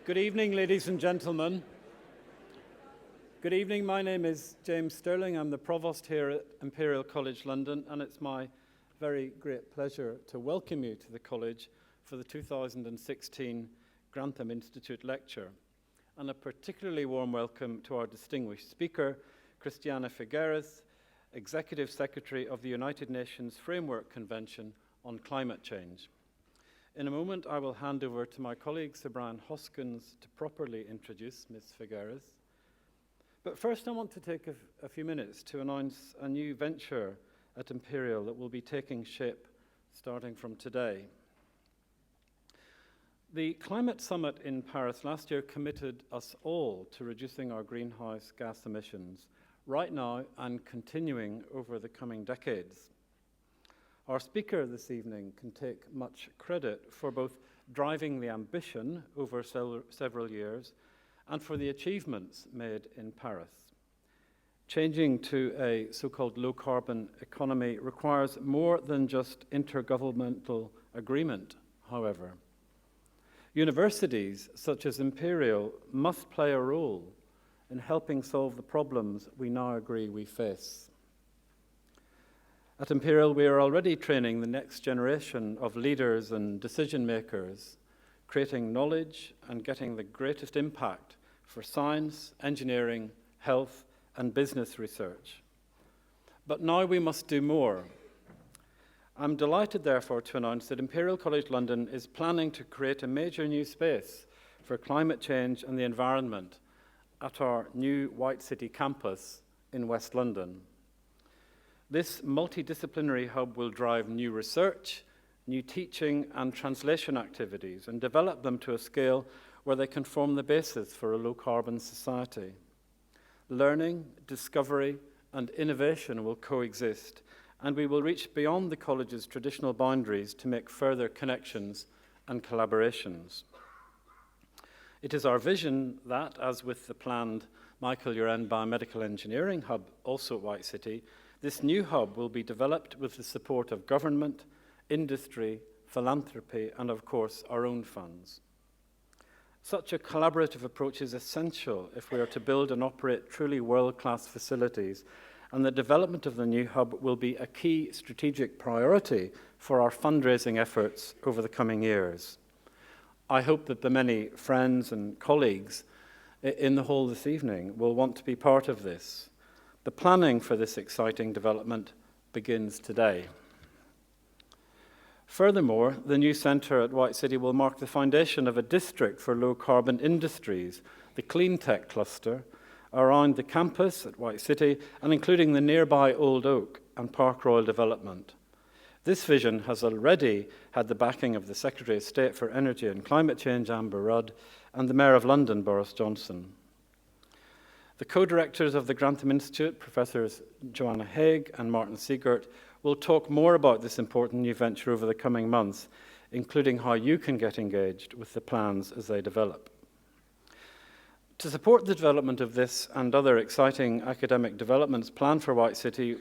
Good evening, ladies and gentlemen. Good evening, my name is James Sterling. I'm the Provost here at Imperial College London, and it's my very great pleasure to welcome you to the college for the 2016 Grantham Institute Lecture. And a particularly warm welcome to our distinguished speaker, Christiana Figueres, Executive Secretary of the United Nations Framework Convention on Climate Change. In a moment, I will hand over to my colleague, Sir Brian Hoskins, to properly introduce Ms. Figueres. But first, I want to take a few minutes to announce a new venture at Imperial that will be taking shape starting from today. The Climate Summit in Paris last year committed us all to reducing our greenhouse gas emissions right now and continuing over the coming decades. Our speaker this evening can take much credit for both driving the ambition over several years and for the achievements made in Paris. Changing to a so-called low-carbon economy requires more than just intergovernmental agreement, however. Universities such as Imperial must play a role in helping solve the problems we now agree we face. At Imperial, we are already training the next generation of leaders and decision makers, creating knowledge and getting the greatest impact for science, engineering, health, and business research. But now we must do more. I'm delighted, therefore, to announce that Imperial College London is planning to create a major new space for climate change and the environment at our new White City campus in West London. This multidisciplinary hub will drive new research, new teaching and translation activities and develop them to a scale where they can form the basis for a low-carbon society. Learning, discovery and innovation will coexist, and we will reach beyond the college's traditional boundaries to make further connections and collaborations. It is our vision that, as with the planned Michael Uren Biomedical Engineering Hub, also at White City, this new hub will be developed with the support of government, industry, philanthropy, and of course, our own funds. Such a collaborative approach is essential if we are to build and operate truly world-class facilities, and the development of the new hub will be a key strategic priority for our fundraising efforts over the coming years. I hope that the many friends and colleagues in the hall this evening will want to be part of this. The planning for this exciting development begins today. Furthermore, the new centre at White City will mark the foundation of a district for low-carbon industries, the Clean Tech Cluster, around the campus at White City and including the nearby Old Oak and Park Royal development. This vision has already had the backing of the Secretary of State for Energy and Climate Change, Amber Rudd, and the Mayor of London, Boris Johnson. The co-directors of the Grantham Institute, Professors Joanna Haig and Martin Siegert, will talk more about this important new venture over the coming months, including how you can get engaged with the plans as they develop. To support the development of this and other exciting academic developments planned for White City,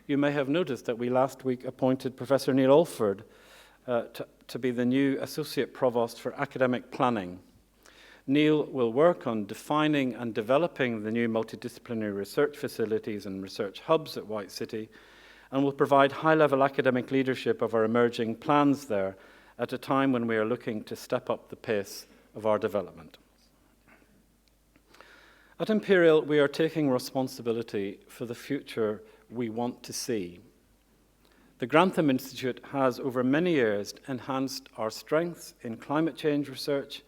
you may have noticed that we last week appointed Professor Neil Alford to be the new Associate Provost for Academic Planning. Neil will work on defining and developing the new multidisciplinary research facilities and research hubs at White City, and will provide high-level academic leadership of our emerging plans there at a time when we are looking to step up the pace of our development. At Imperial, we are taking responsibility for the future we want to see. The Grantham Institute has, over many years, enhanced our strengths in climate change research,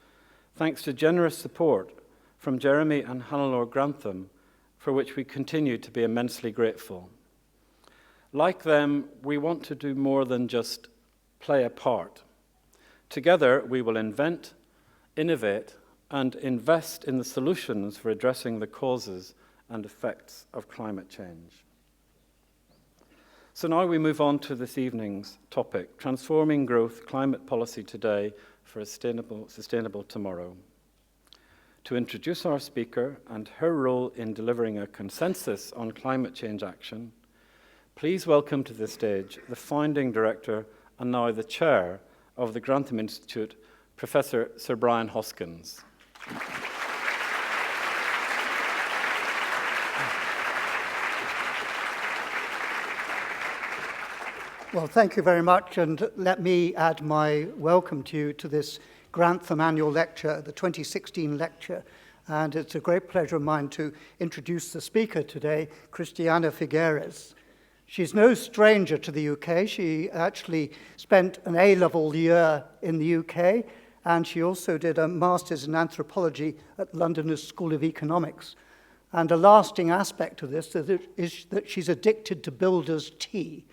thanks to generous support from Jeremy and Hannelore Grantham, for which we continue to be immensely grateful. Like them, we want to do more than just play a part. Together, we will invent, innovate, and invest in the solutions for addressing the causes and effects of climate change. So now we move on to this evening's topic, Transforming Growth, Climate Policy Today for a Sustainable Tomorrow. To introduce our speaker and her role in delivering a consensus on climate change action, please welcome to the stage the founding director and now the chair of the Grantham Institute, Professor Sir Brian Hoskins. Well, thank you very much, and let me add my welcome to you to this Grantham annual lecture, the 2016 lecture. And it's a great pleasure of mine to introduce the speaker today, Christiana Figueres. She's no stranger to the UK. She actually spent an A-level year in the UK, and she also did a master's in anthropology at London's School of Economics. And a lasting aspect of this is that she's addicted to builder's tea.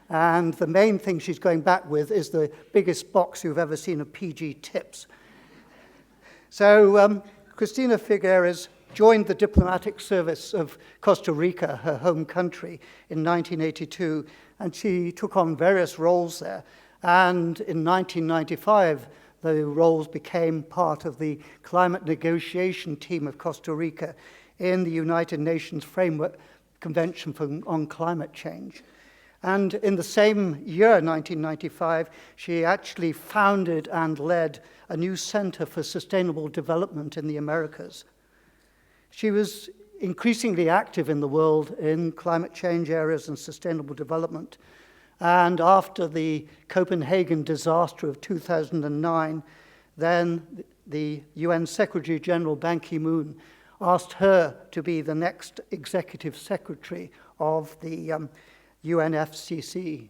And the main thing she's going back with is the biggest box you've ever seen of PG tips. So Christina Figueres joined the diplomatic service of Costa Rica, her home country, in 1982, and she took on various roles there. And in 1995, the roles became part of the climate negotiation team of Costa Rica in the United Nations Framework Convention on Climate Change. And in the same year, 1995, she actually founded and led a new Center for Sustainable Development in the Americas. She was increasingly active in the world in climate change areas and sustainable development. And after the Copenhagen disaster of 2009, then the UN Secretary General Ban Ki-moon asked her to be the next executive secretary of the UNFCCC.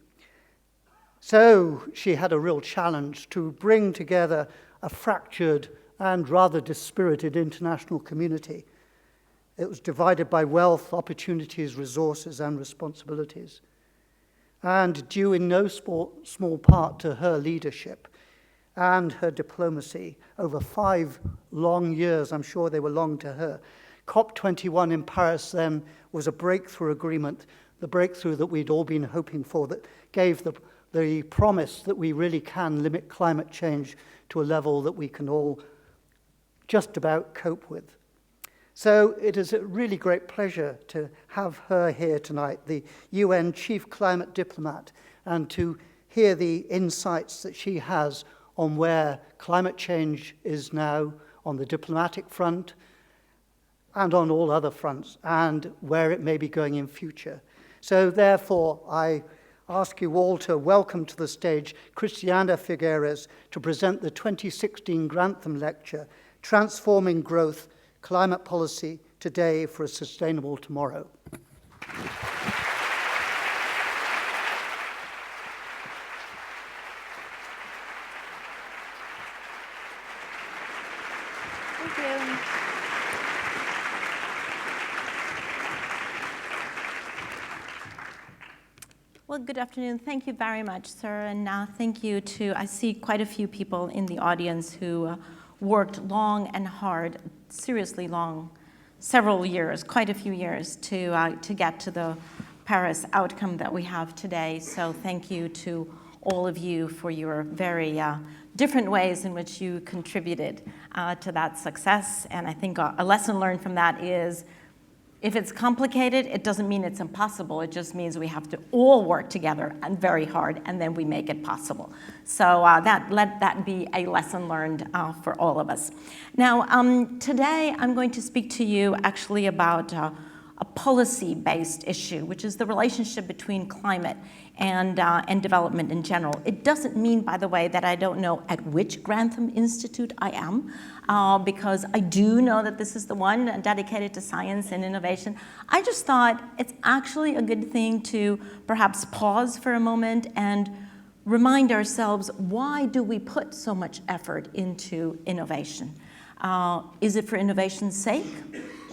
So she had a real challenge to bring together a fractured and rather dispirited international community. It was divided by wealth, opportunities, resources, and responsibilities. And due in no small part to her leadership and her diplomacy over 5 long years, I'm sure they were long to her, COP21 in Paris then was a breakthrough agreement, the breakthrough that we'd all been hoping for, that gave the promise that we really can limit climate change to a level that we can all just about cope with. So it is a really great pleasure to have her here tonight, the UN Chief Climate Diplomat, and to hear the insights that she has on where climate change is now on the diplomatic front and on all other fronts, and where it may be going in future. So therefore, I ask you all to welcome to the stage Christiana Figueres to present the 2016 Grantham Lecture, Transforming Growth, Climate Policy Today for a Sustainable Tomorrow. Thank you. Well, good afternoon. Thank you very much, sir. And thank you to, I see quite a few people in the audience who worked long and hard, seriously long, several years, quite a few years, to get to the Paris outcome that we have today. So thank you to all of you for your very different ways in which you contributed to that success. And I think a lesson learned from that is, if it's complicated, it doesn't mean it's impossible. It just means we have to all work together and very hard, and then we make it possible. So let that be a lesson learned for all of us. Now, today I'm going to speak to you actually about a policy-based issue, which is the relationship between climate and development in general. It doesn't mean, by the way, that I don't know at which Grantham Institute I am, because I do know that this is the one dedicated to science and innovation. I just thought it's actually a good thing to perhaps pause for a moment and remind ourselves, why do we put so much effort into innovation? Is it for innovation's sake?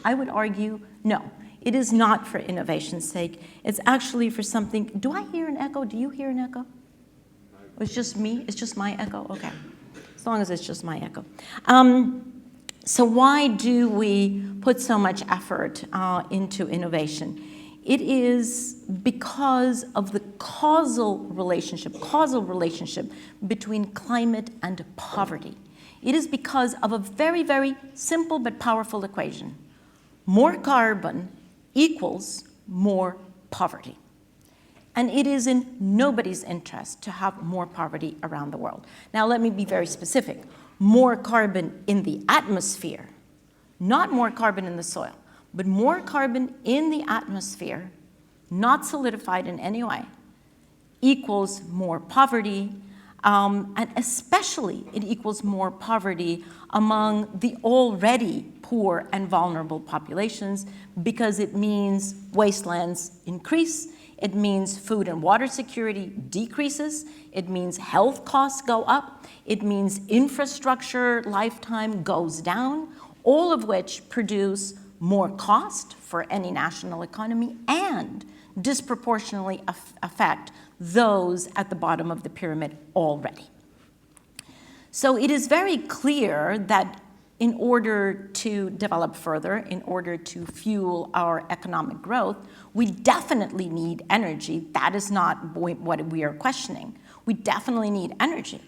I would argue no. It is not for innovation's sake. It's actually for something. Do I hear an echo? Do you hear an echo? It's just me? It's just my echo? Okay. As long as it's just my echo. So why do we put so much effort into innovation? It is because of the causal relationship between climate and poverty. It is because of a very, very simple but powerful equation. More carbon equals more poverty. And it is in nobody's interest to have more poverty around the world. Now, let me be very specific. More carbon in the atmosphere, not more carbon in the soil, but more carbon in the atmosphere, not solidified in any way, equals more poverty, and especially it equals more poverty among the already poor and vulnerable populations, because it means wastelands increase, it means food and water security decreases, it means health costs go up, it means infrastructure lifetime goes down, all of which produce more cost for any national economy and disproportionately affect those at the bottom of the pyramid already. So it is very clear that in order to develop further, in order to fuel our economic growth, we definitely need energy. That is not what we are questioning. We definitely need energy.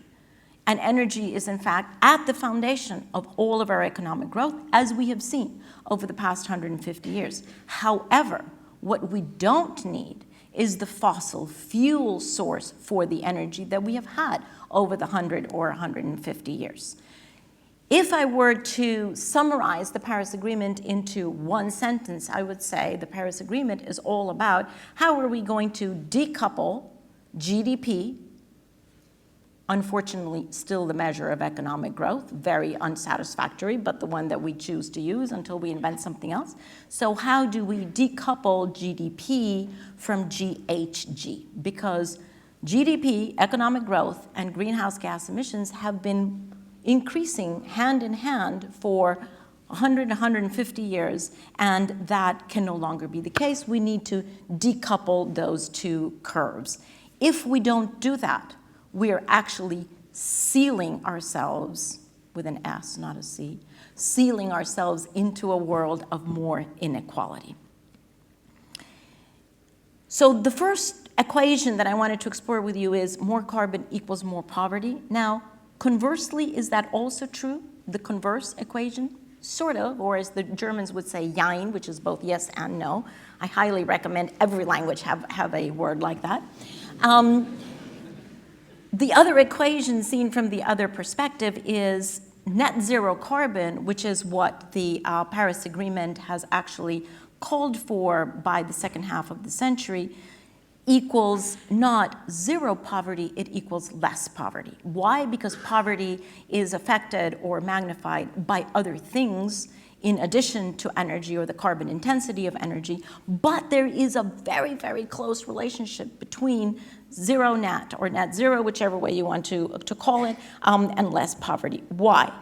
And energy is, in fact, at the foundation of all of our economic growth, as we have seen over the past 150 years. However, what we don't need is the fossil fuel source for the energy that we have had over the 100 or 150 years. If I were to summarize the Paris Agreement into one sentence, I would say the Paris Agreement is all about how are we going to decouple GDP, unfortunately still the measure of economic growth, very unsatisfactory, but the one that we choose to use until we invent something else. So how do we decouple GDP from GHG? Because GDP, economic growth, and greenhouse gas emissions have been increasing hand in hand for 100, 150 years, and that can no longer be the case. We need to decouple those two curves. If we don't do that, we are actually sealing ourselves, with an S, not a C, sealing ourselves into a world of more inequality. So the first equation that I wanted to explore with you is more carbon equals more poverty. Now, conversely, is that also true, the converse equation? Sort of, or as the Germans would say, jein, which is both yes and no. I highly recommend every language have a word like that. The other equation seen from the other perspective is net zero carbon, which is what the Paris Agreement has actually called for by the second half of the century, equals not zero poverty, it equals less poverty. Why? Because poverty is affected or magnified by other things in addition to energy or the carbon intensity of energy, but there is a very, very close relationship between zero net or net zero, whichever way you want to call it, and less poverty. Why?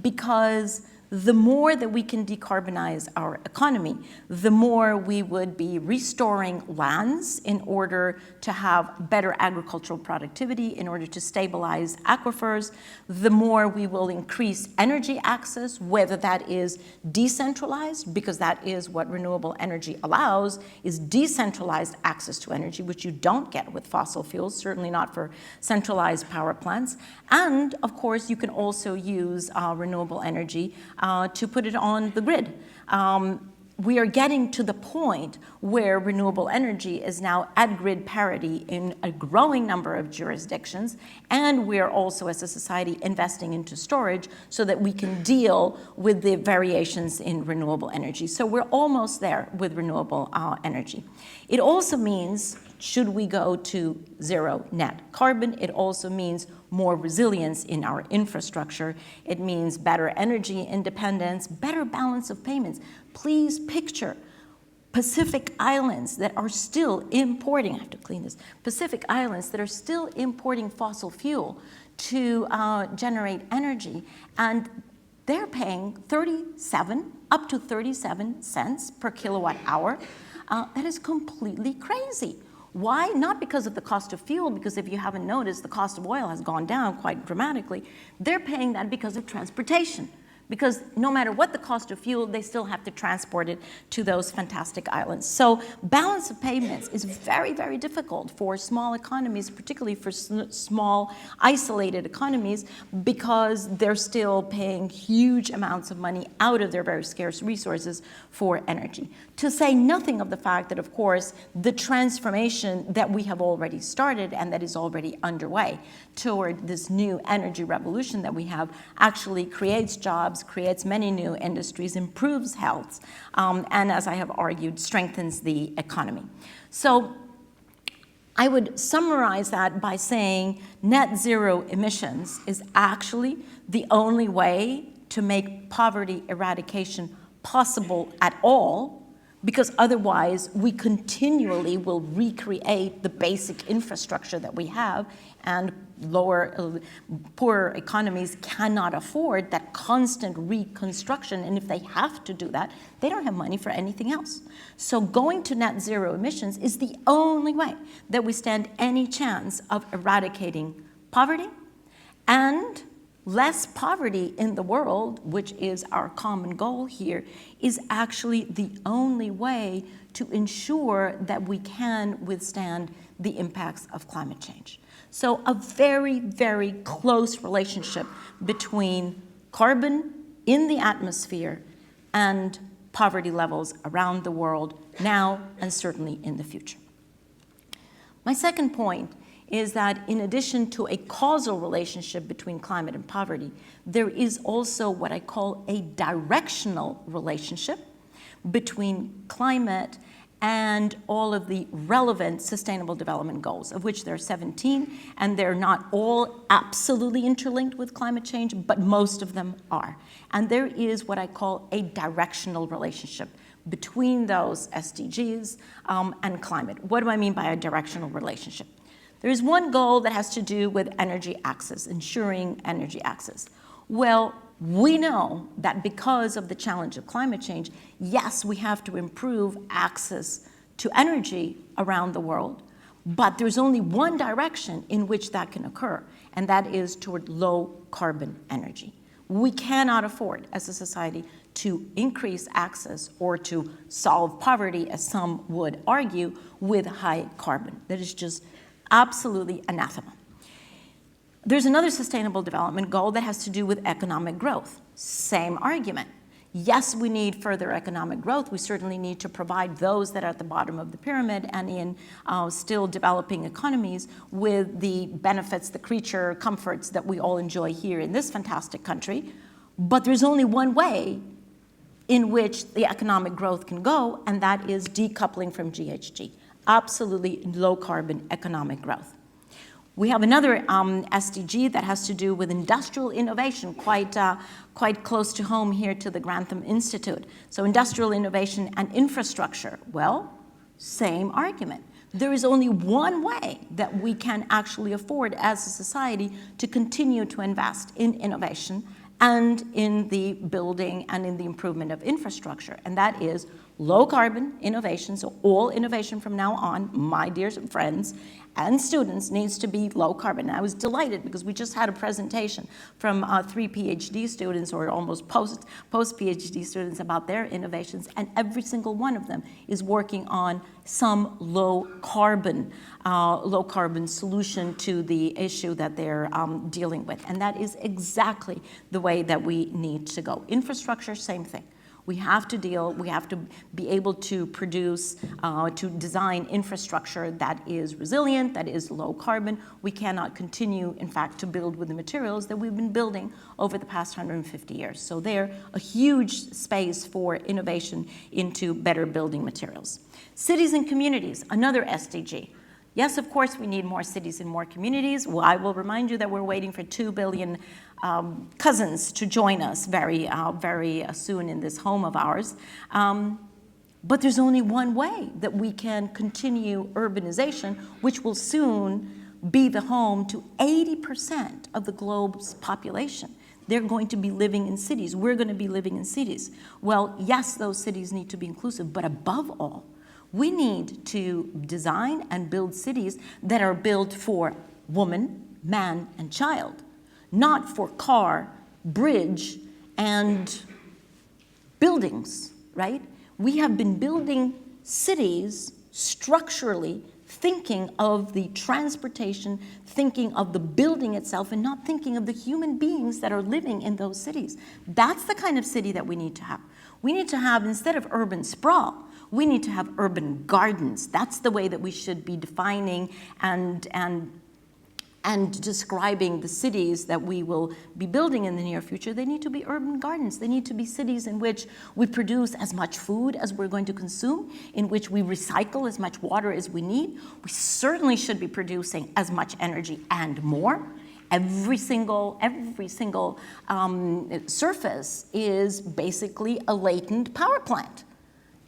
Because the more that we can decarbonize our economy, the more we would be restoring lands in order to have better agricultural productivity, in order to stabilize aquifers, the more we will increase energy access, whether that is decentralized, because that is what renewable energy allows, is decentralized access to energy, which you don't get with fossil fuels, certainly not for centralized power plants. And of course, you can also use renewable energy to put it on the grid. We are getting to the point where renewable energy is now at grid parity in a growing number of jurisdictions, and we are also, as a society, investing into storage so that we can deal with the variations in renewable energy. So we're almost there with renewable energy. It also means, should we go to zero net carbon, it also means more resilience in our infrastructure. It means better energy independence, better balance of payments. Please picture Pacific islands that are still importing, I have to clean this, Pacific islands that are still importing fossil fuel to generate energy, and they're paying 37, up to 37 cents per kilowatt hour. That is completely crazy. Why? Not because of the cost of fuel, because if you haven't noticed, the cost of oil has gone down quite dramatically. They're paying that because of transportation, because no matter what the cost of fuel, they still have to transport it to those fantastic islands. So balance of payments is very, very difficult for small economies, particularly for small, isolated economies, because they're still paying huge amounts of money out of their very scarce resources for energy. To say nothing of the fact that, of course, the transformation that we have already started and that is already underway toward this new energy revolution that we have actually creates jobs, creates many new industries, improves health, and as I have argued, strengthens the economy. So I would summarize that by saying net zero emissions is actually the only way to make poverty eradication possible at all, because otherwise we continually will recreate the basic infrastructure that we have, and poorer economies cannot afford that constant reconstruction, and if they have to do that, they don't have money for anything else. So going to net zero emissions is the only way that we stand any chance of eradicating poverty, and less poverty in the world, which is our common goal here, is actually the only way to ensure that we can withstand the impacts of climate change. So a very, very close relationship between carbon in the atmosphere and poverty levels around the world now and certainly in the future. My second point is that in addition to a causal relationship between climate and poverty, there is also what I call a directional relationship between climate and all of the relevant sustainable development goals, of which there are 17, and they're not all absolutely interlinked with climate change, but most of them are. And there is what I call a directional relationship between those SDGs and climate. What do I mean by a directional relationship? There is one goal that has to do with energy access, ensuring energy access. Well, we know that because of the challenge of climate change, yes, we have to improve access to energy around the world, but there's only one direction in which that can occur, and that is toward low carbon energy. We cannot afford, as a society, to increase access or to solve poverty, as some would argue, with high carbon. That is just absolutely anathema. There's another sustainable development goal that has to do with economic growth. Same argument. Yes, we need further economic growth. We certainly need to provide those that are at the bottom of the pyramid and in still developing economies with the benefits, the creature comforts that we all enjoy here in this fantastic country. But there's only one way in which the economic growth can go, and that is decoupling from GHG. Absolutely low carbon economic growth. We have another SDG that has to do with industrial innovation, quite close to home here to the Grantham Institute. So industrial innovation and infrastructure, well, same argument. There is only one way that we can actually afford as a society to continue to invest in innovation and in the building and in the improvement of infrastructure, and that is low carbon innovation. So all innovation from now on, my dear friends and students, needs to be low carbon. And I was delighted because we just had a presentation from 3 PhD students, or almost post PhD students, about their innovations, and every single one of them is working on some low carbon solution to the issue that they're dealing with. And that is exactly the way that we need to go. Infrastructure, same thing. We have to be able to produce, to design infrastructure that is resilient, that is low carbon. We cannot continue, in fact, to build with the materials that we've been building over the past 150 years. So there's a huge space for innovation into better building materials. Cities and communities, another SDG. Yes, of course, we need more cities and more communities. Well, I will remind you that we're waiting for 2 billion cousins to join us very soon in this home of ours. But there's only one way that we can continue urbanization, which will soon be the home to 80% of the globe's population. They're going to be living in cities. We're going to be living in cities. Well, yes, those cities need to be inclusive, but above all, we need to design and build cities that are built for woman, man, and child, not for car, bridge, and buildings, right? We have been building cities structurally, thinking of the transportation, thinking of the building itself, and not thinking of the human beings that are living in those cities. That's the kind of city that we need to have. We need to have, instead of urban sprawl, we need to have urban gardens. That's the way that we should be defining and describing the cities that we will be building in the near future. They need to be urban gardens. They need to be cities in which we produce as much food as we're going to consume, in which we recycle as much water as we need. We certainly should be producing as much energy and more. Every single surface is basically a latent power plant.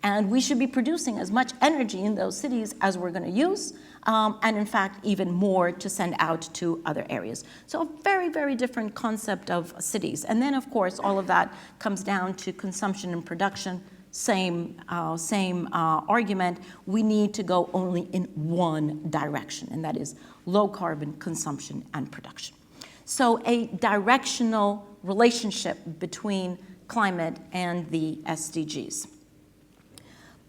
And we should be producing as much energy in those cities as we're going to use, and in fact, even more to send out to other areas. So a very, very different concept of cities. And then, of course, all of that comes down to consumption and production. Same argument. We need to go only in one direction, and that is low carbon consumption and production. So a directional relationship between climate and the SDGs.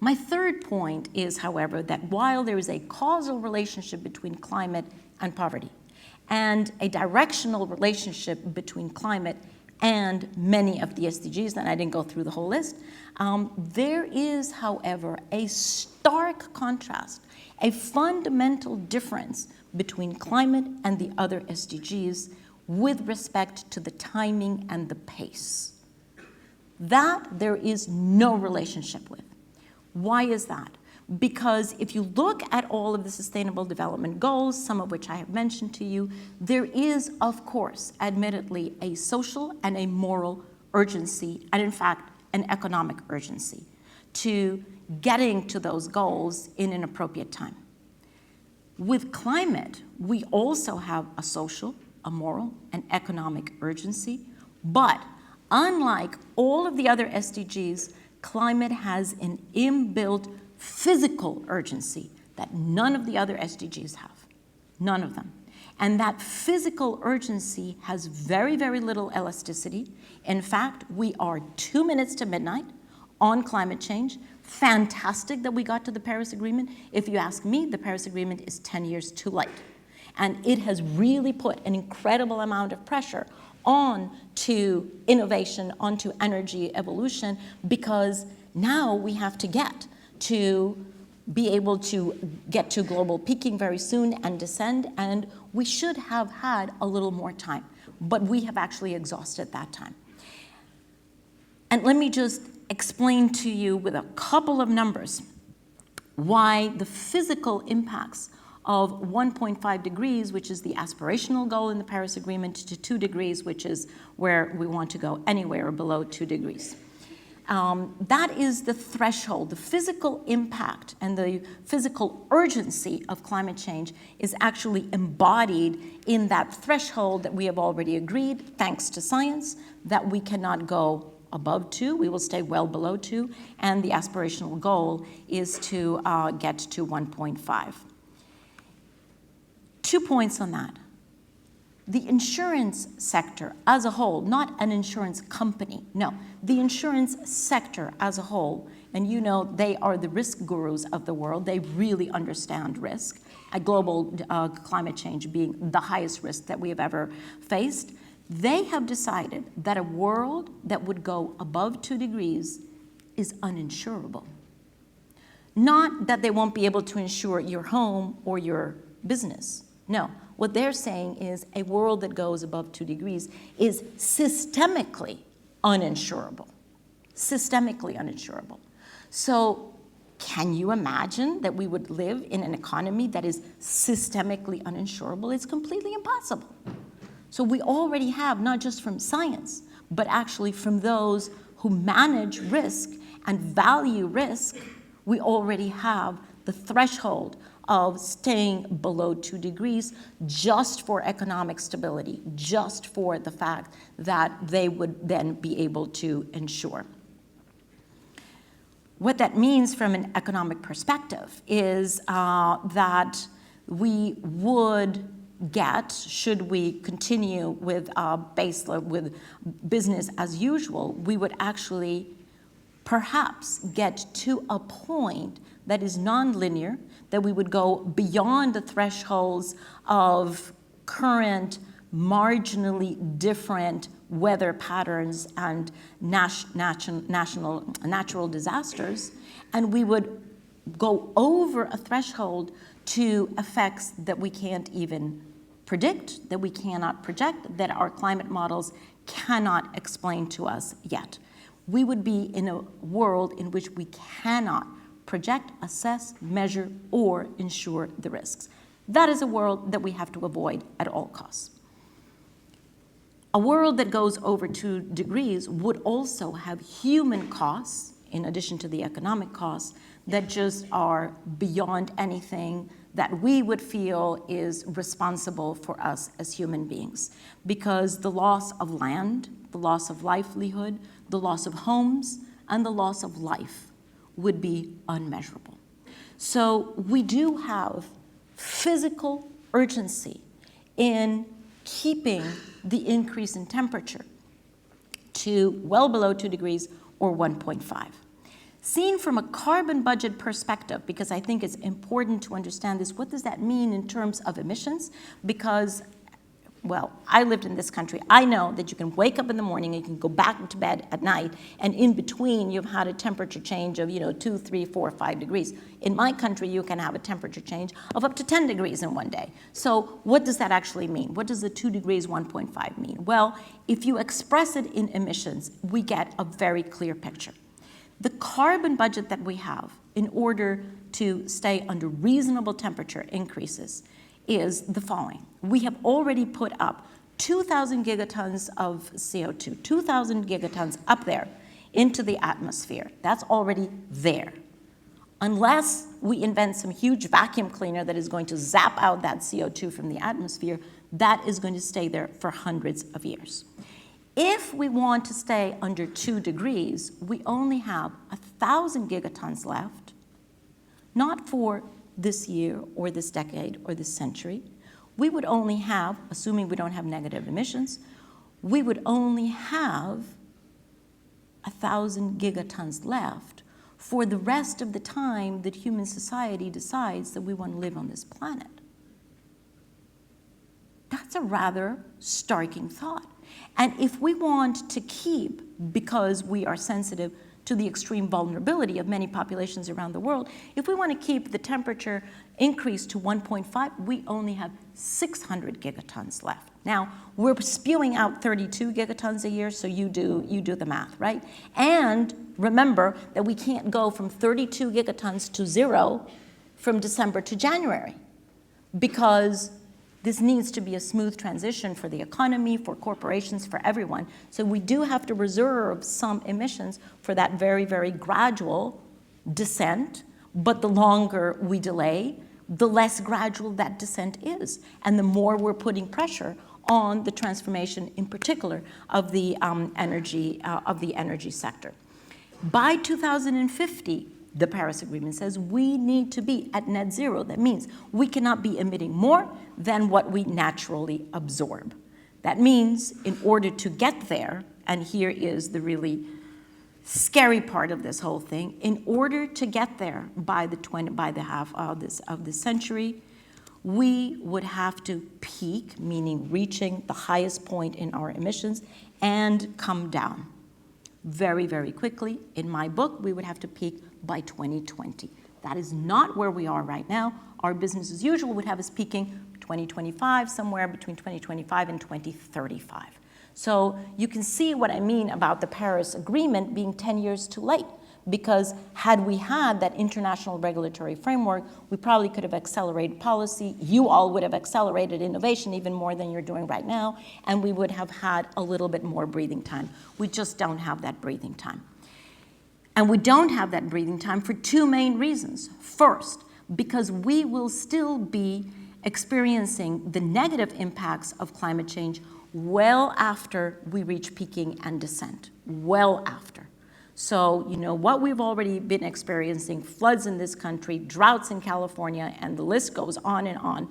My third point is, however, that while there is a causal relationship between climate and poverty, and a directional relationship between climate and many of the SDGs, and I didn't go through the whole list, there is, however, a stark contrast, a fundamental difference between climate and the other SDGs with respect to the timing and the pace. That there is no relationship with. Why is that? Because if you look at all of the Sustainable Development Goals, some of which I have mentioned to you, there is, of course, admittedly, a social and a moral urgency, and in fact, an economic urgency to getting to those goals in an appropriate time. With climate, we also have a social, a moral, and economic urgency, but unlike all of the other SDGs, climate has an inbuilt physical urgency that none of the other SDGs have, none of them. And that physical urgency has very, very little elasticity. In fact, we are 2 minutes to midnight on climate change. Fantastic that we got to the Paris Agreement. If you ask me, the Paris Agreement is 10 years too late. And it has really put an incredible amount of pressure onto innovation, onto energy evolution, because now we have to get to be able to get to global peaking very soon and descend, and we should have had a little more time, but we have actually exhausted that time. And let me just explain to you with a couple of numbers why the physical impacts of 1.5 degrees, which is the aspirational goal in the Paris Agreement, to 2 degrees, which is where we want to go, anywhere below 2 degrees. That is the threshold. The physical impact and the physical urgency of climate change is actually embodied in that threshold that we have already agreed, thanks to science, that we cannot go above 2, we will stay well below 2, and the aspirational goal is to get to 1.5. 2 points on that. The insurance sector as a whole, not an insurance company, no, the insurance sector as a whole, and you know they are the risk gurus of the world, they really understand risk, global climate change being the highest risk that we have ever faced. They have decided that a world that would go above 2 degrees is uninsurable. Not that they won't be able to insure your home or your business. No, what they're saying is a world that goes above 2 degrees is systemically uninsurable. Systemically uninsurable. So can you imagine that we would live in an economy that is systemically uninsurable? It's completely impossible. So we already have, not just from science, but actually from those who manage risk and value risk, we already have the threshold of staying below 2 degrees just for economic stability, just for the fact that they would then be able to insure. What that means from an economic perspective is that we would get, should we continue with with business as usual, we would actually perhaps get to a point that is nonlinear, that we would go beyond the thresholds of current marginally different weather patterns and natural disasters, and we would go over a threshold to effects that we can't even predict, that we cannot project, that our climate models cannot explain to us yet. We would be in a world in which we cannot project, assess, measure, or ensure the risks. That is a world that we have to avoid at all costs. A world that goes over 2 degrees would also have human costs, in addition to the economic costs, that just are beyond anything that we would feel is responsible for us as human beings. Because the loss of land, the loss of livelihood, the loss of homes, and the loss of life would be unmeasurable. So we do have physical urgency in keeping the increase in temperature to well below 2 degrees or 1.5. Seen from a carbon budget perspective, because I think it's important to understand this, what does that mean in terms of emissions? Because, well, I lived in this country. I know that you can wake up in the morning and you can go back to bed at night, and in between you've had a temperature change of 2, 3, 4, 5 degrees. In my country, you can have a temperature change of up to 10 degrees in one day. So what does that actually mean? What does the 2 degrees, 1.5 mean? Well, if you express it in emissions, we get a very clear picture. The carbon budget that we have in order to stay under reasonable temperature increases is the following. We have already put up 2,000 gigatons of CO2, 2,000 gigatons up there into the atmosphere. That's already there. Unless we invent some huge vacuum cleaner that is going to zap out that CO2 from the atmosphere, that is going to stay there for hundreds of years. If we want to stay under 2 degrees, we only have 1,000 gigatons left, not for this year or this decade or this century. We would only have, assuming we don't have negative emissions, we would only have 1,000 gigatons left for the rest of the time that human society decides that we want to live on this planet. That's a rather starking thought. And if we want to keep, because we are sensitive to the extreme vulnerability of many populations around the world, if we want to keep the temperature increase to 1.5, we only have 600 gigatons left. Now, we're spewing out 32 gigatons a year, so you do the math, right? And remember that we can't go from 32 gigatons to 0 from December to January, because this needs to be a smooth transition for the economy, for corporations, for everyone. So we do have to reserve some emissions for that very, very gradual descent, but the longer we delay, the less gradual that descent is, and the more we're putting pressure on the transformation, in particular, of the energy sector. By 2050, the Paris Agreement says we need to be at net zero. That means we cannot be emitting more than what we naturally absorb. That means in order to get there, and here is the really scary part of this whole thing, in order to get there by the half of this century, we would have to peak, meaning reaching the highest point in our emissions, and come down very, very quickly. In my book, we would have to peak by 2020. That is not where we are right now. Our business as usual would have us peaking 2025, somewhere between 2025 and 2035. So you can see what I mean about the Paris Agreement being 10 years too late, because had we had that international regulatory framework, we probably could have accelerated policy. You all would have accelerated innovation even more than you're doing right now, and we would have had a little bit more breathing time. We just don't have that breathing time. And we don't have that breathing time for 2 main reasons. First, because we will still be experiencing the negative impacts of climate change well after we reach peaking and descent, well after. So, what we've already been experiencing, floods in this country, droughts in California, and the list goes on and on.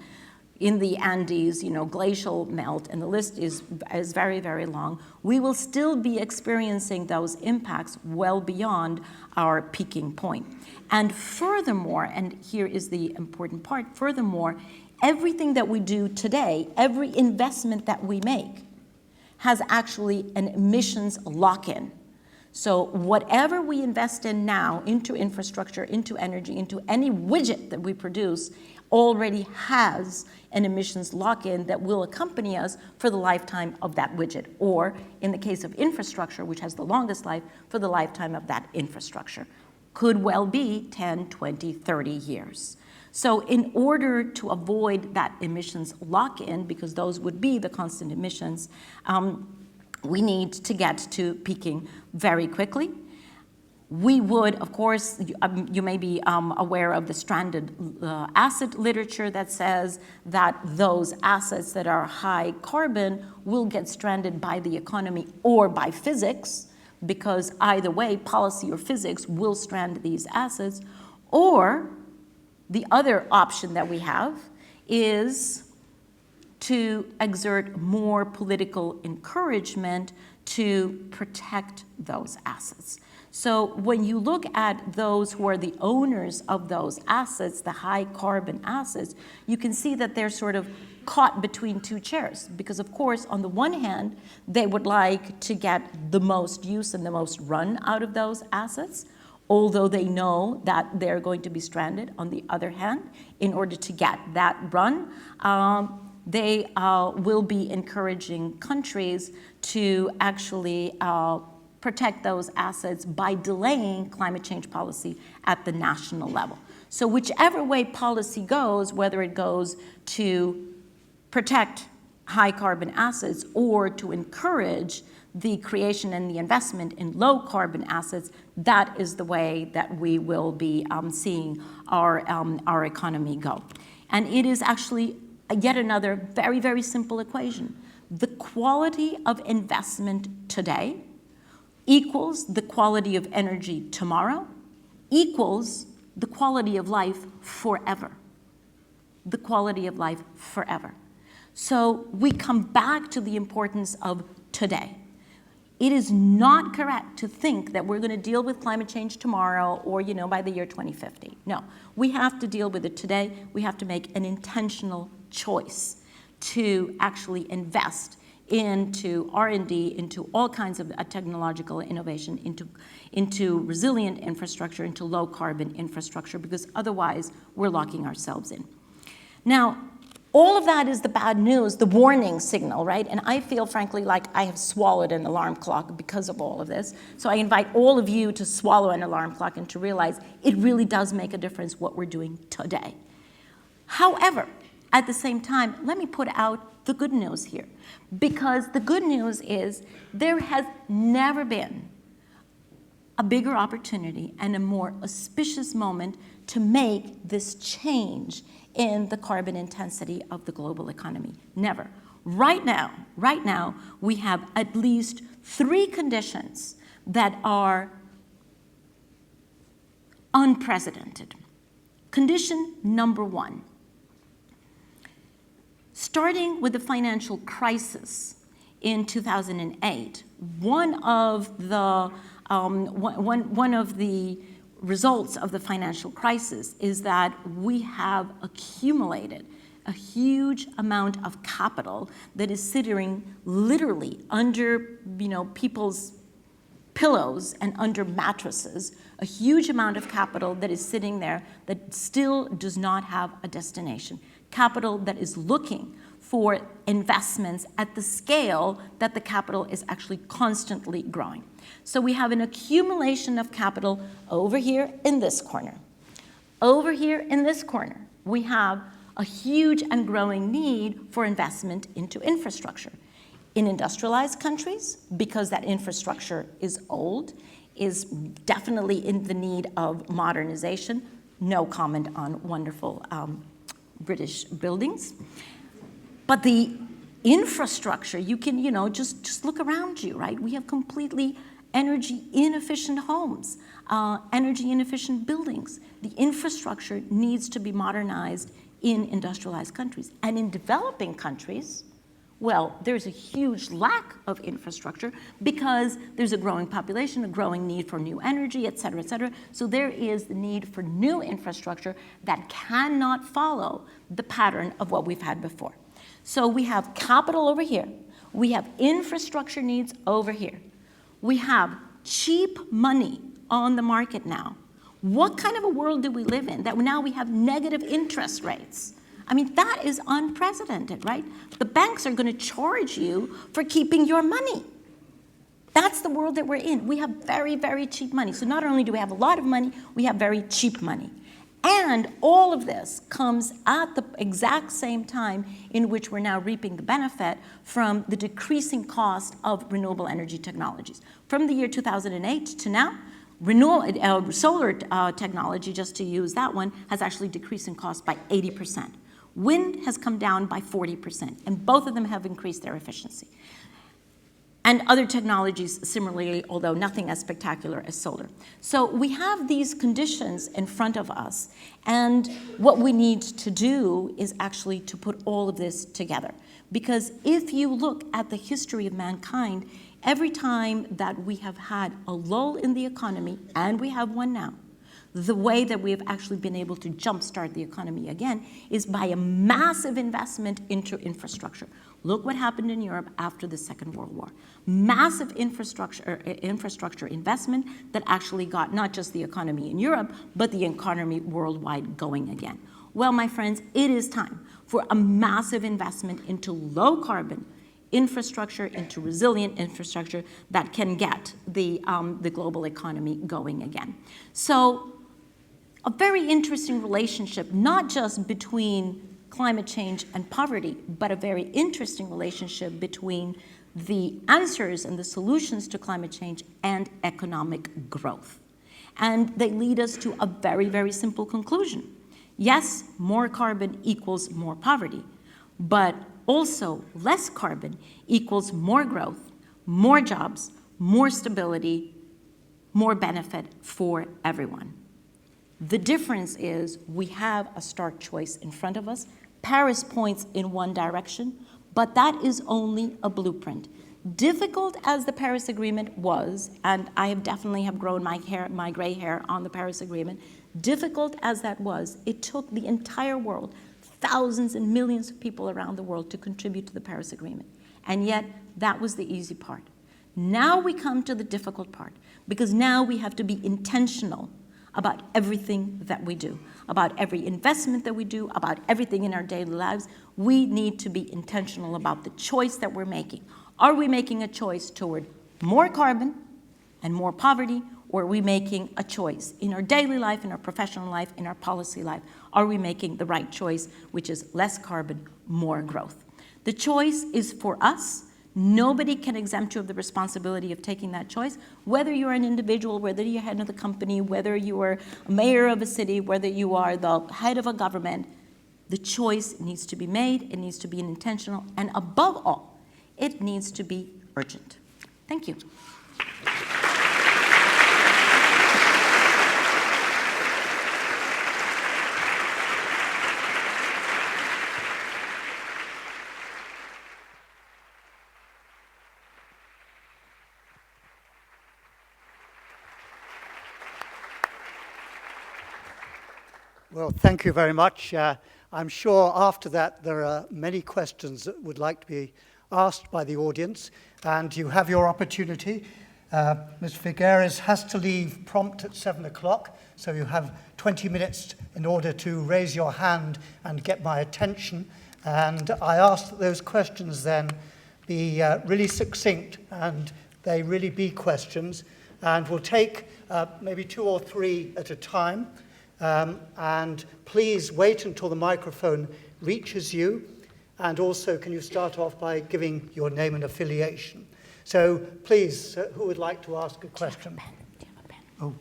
in the Andes, glacial melt, and the list is very, very long, we will still be experiencing those impacts well beyond our peaking point. And furthermore, and here is the important part, furthermore, everything that we do today, every investment that we make, has actually an emissions lock-in. So whatever we invest in now into infrastructure, into energy, into any widget that we produce already has an emissions lock-in that will accompany us for the lifetime of that widget, or in the case of infrastructure, which has the longest life, for the lifetime of that infrastructure. Could well be 10, 20, 30 years. So in order to avoid that emissions lock-in, because those would be the constant emissions, we need to get to peaking very quickly. We would, of course, you may be aware of the stranded asset literature that says that those assets that are high carbon will get stranded by the economy or by physics, because either way, policy or physics will strand these assets. Or the other option that we have is to exert more political encouragement to protect those assets. So when you look at those who are the owners of those assets, the high carbon assets, you can see that they're sort of caught between two chairs. Because of course, on the one hand, they would like to get the most use and the most run out of those assets, although they know that they're going to be stranded. On the other hand, in order to get that run, they will be encouraging countries to actually protect those assets by delaying climate change policy at the national level. So whichever way policy goes, whether it goes to protect high carbon assets or to encourage the creation and the investment in low carbon assets, that is the way that we will be seeing our economy go. And it is actually yet another very, very simple equation. The quality of investment today equals the quality of energy tomorrow, equals the quality of life forever. The quality of life forever. So we come back to the importance of today. It is not correct to think that we're going to deal with climate change tomorrow or, by the year 2050. No, we have to deal with it today. We have to make an intentional choice to actually invest into R&D, into all kinds of technological innovation, into resilient infrastructure, into low carbon infrastructure, because otherwise we're locking ourselves in. Now, all of that is the bad news, the warning signal, right? And I feel, frankly, like I have swallowed an alarm clock because of all of this. So I invite all of you to swallow an alarm clock and to realize it really does make a difference what we're doing today. However, at the same time, let me put out the good news here, because the good news is there has never been a bigger opportunity and a more auspicious moment to make this change in the carbon intensity of the global economy. Never. Right now, we have at least 3 conditions that are unprecedented. Condition number 1. Starting with the financial crisis in 2008, one of the results of the financial crisis is that we have accumulated a huge amount of capital that is sitting literally under, people's pillows and under mattresses, a huge amount of capital that is sitting there that still does not have a destination. Capital that is looking for investments at the scale that the capital is actually constantly growing. So we have an accumulation of capital over here in this corner. Over here in this corner, we have a huge and growing need for investment into infrastructure. In industrialized countries, because that infrastructure is old, is definitely in the need of modernization. No comment on wonderful British buildings. But the infrastructure, you can, just look around you, right? We have completely energy inefficient homes, energy inefficient buildings. The infrastructure needs to be modernized in industrialized countries. And in developing countries, well, there's a huge lack of infrastructure because there's a growing population, a growing need for new energy, et cetera, et cetera. So there is the need for new infrastructure that cannot follow the pattern of what we've had before. So we have capital over here. We have infrastructure needs over here. We have cheap money on the market now. What kind of a world do we live in that now we have negative interest rates? I mean, that is unprecedented, right? The banks are going to charge you for keeping your money. That's the world that we're in. We have very, very cheap money. So not only do we have a lot of money, we have very cheap money. And all of this comes at the exact same time in which we're now reaping the benefit from the decreasing cost of renewable energy technologies. From the year 2008 to now, solar technology, just to use that one, has actually decreased in cost by 80%. Wind has come down by 40%, and both of them have increased their efficiency. And other technologies similarly, although nothing as spectacular as solar. So we have these conditions in front of us, and what we need to do is actually to put all of this together. Because if you look at the history of mankind, every time that we have had a lull in the economy, and we have one now, the way that we have actually been able to jumpstart the economy again is by a massive investment into infrastructure. Look what happened in Europe after the Second World War. Massive infrastructure investment that actually got not just the economy in Europe, but the economy worldwide going again. Well, my friends, it is time for a massive investment into low carbon infrastructure, into resilient infrastructure that can get the global economy going again. So a very interesting relationship, not just between climate change and poverty, but a very interesting relationship between the answers and the solutions to climate change and economic growth. And they lead us to a very, very simple conclusion. Yes, more carbon equals more poverty, but also less carbon equals more growth, more jobs, more stability, more benefit for everyone. The difference is we have a stark choice in front of us. Paris points in one direction, but that is only a blueprint. Difficult as the Paris Agreement was, and I have definitely grown my gray hair on the Paris Agreement, difficult as that was, it took the entire world, thousands and millions of people around the world to contribute to the Paris Agreement. And yet, that was the easy part. Now we come to the difficult part, because now we have to be intentional about everything that we do, about every investment that we do, about everything in our daily lives. We need to be intentional about the choice that we're making. Are we making a choice toward more carbon and more poverty, or are we making a choice in our daily life, in our professional life, in our policy life? Are we making the right choice, which is less carbon, more growth? The choice is for us. Nobody can exempt you of the responsibility of taking that choice, whether you're an individual, whether you're head of the company, whether you are a mayor of a city, whether you are the head of a government. The choice needs to be made, it needs to be intentional, and above all, it needs to be urgent. Thank you. Well, thank you very much. I'm sure after that there are many questions that would like to be asked by the audience, and you have your opportunity. Ms. Figueres has to leave prompt at 7 o'clock, so you have 20 minutes in order to raise your hand and get my attention. And I ask that those questions then be really succinct and they really be questions. And we'll take maybe 2 or 3 at a time. And please wait until the microphone reaches you. And also, can you start off by giving your name and affiliation? So please, who would like to ask a question? Do you have a pen? Oh,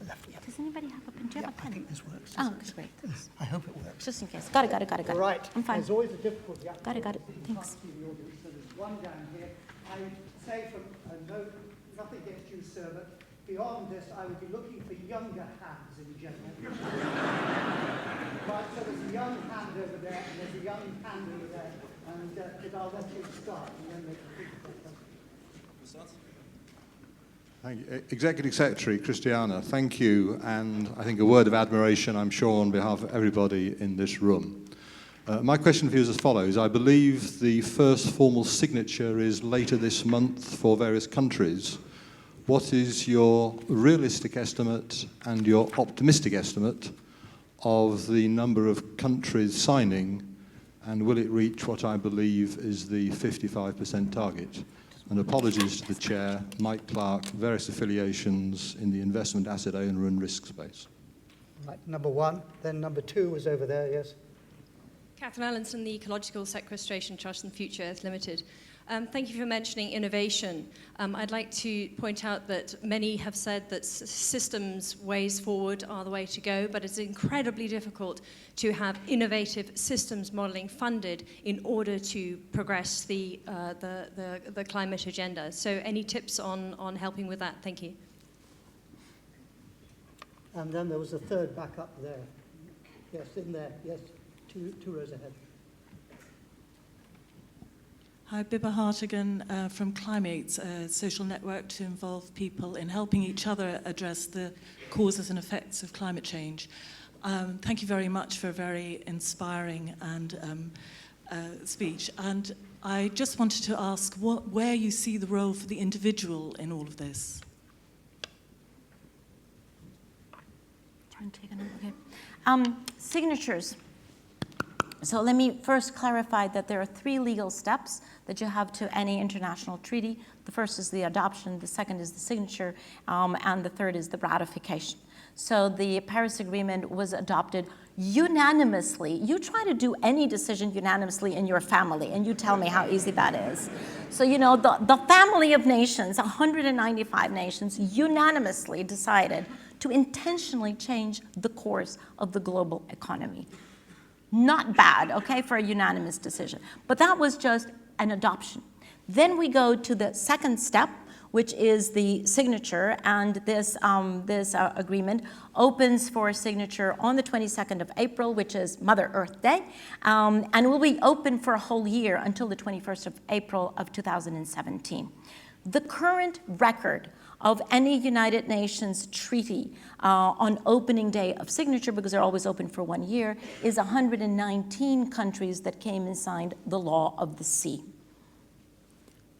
left. Yeah. Does anybody have a pen? Do you have a pen? I think this works. Oh, okay, great. Thanks. I hope it works. Just in case. Got it. All right. I'm fine. There's always a difficulty. Got it. Thanks. So there's one down here. I say from a note, nothing against you, sir, but beyond this, I would be looking for younger hands in general. Right, so there's a young hand over there, and there's a young hand over there, and I'll let you start, and then make a Thank you. Executive Secretary Christiana, thank you, and I think a word of admiration, I'm sure, on behalf of everybody in this room. My question for you is as follows. I believe the first formal signature is later this month for various countries. What is your realistic estimate and your optimistic estimate of the number of countries signing, and will it reach what I believe is the 55% target? And apologies to the Chair, Mike Clark, various affiliations in the investment asset owner and risk space. Right, number one, then number two was over there, yes. Catherine Allenson, the Ecological Sequestration Trust and Future Earth Limited. Thank you for mentioning innovation. I'd like to point out that many have said that systems ways forward are the way to go, but it's incredibly difficult to have innovative systems modeling funded in order to progress the climate agenda. So any tips on helping with that? Thank you. And then there was a third back up there. Yes, in there, yes, two rows ahead. Hi, Bibba Hartigan from Climates, a social network to involve people in helping each other address the causes and effects of climate change. Thank you very much for a very inspiring and speech. And I just wanted to ask where you see the role for the individual in all of this. Trying to take another, okay. Signatures. So let me first clarify that there are 3 legal steps that you have to any international treaty. The first is the adoption, the second is the signature, and the third is the ratification. So the Paris Agreement was adopted unanimously. You try to do any decision unanimously in your family, and you tell me how easy that is. So, you know, the family of nations, 195 nations, unanimously decided to intentionally change the course of the global economy. Not bad, okay, for a unanimous decision. But that was just an adoption. Then we go to the second step, which is the signature, and this agreement opens for signature on the 22nd of April, which is Mother Earth Day, and will be open for a whole year until the 21st of April of 2017. The current record of any United Nations treaty on opening day of signature, because they're always open for 1 year, is 119 countries that came and signed the law of the sea.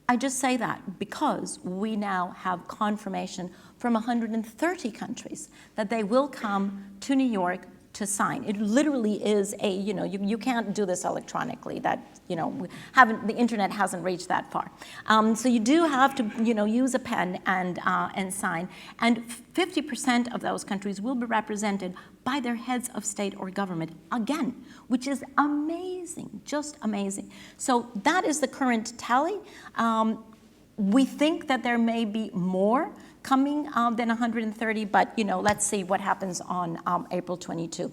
I just say that because we now have confirmation from 130 countries that they will come to New York to sign. It literally is a, you know, you can't do this electronically. That, you know, the internet hasn't reached that far. So you do have to, you know, use a pen and sign. And 50% of those countries will be represented by their heads of state or government, again, which is amazing, just amazing. So that is the current tally. We think that there may be more coming than 130, but you know, let's see what happens on April 22.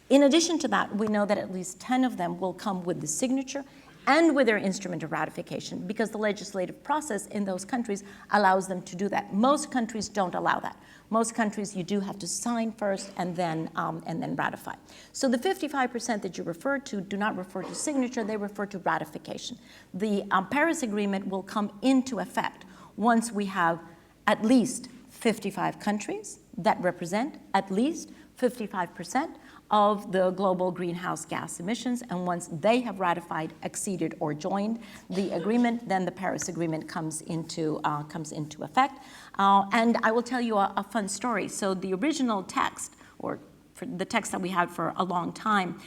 In addition to that, we know that at least 10 of them will come with the signature and with their instrument of ratification, because the legislative process in those countries allows them to do that. Most countries don't allow that. Most countries, you do have to sign first and then ratify. So the 55% that you refer to do not refer to signature, they refer to ratification. The Paris Agreement will come into effect once we have at least 55 countries that represent at least 55% of the global greenhouse gas emissions, and once they have ratified, acceded, or joined the agreement, then the Paris Agreement comes into effect. And I will tell you a fun story. So the original text, or the text that we had for a long time,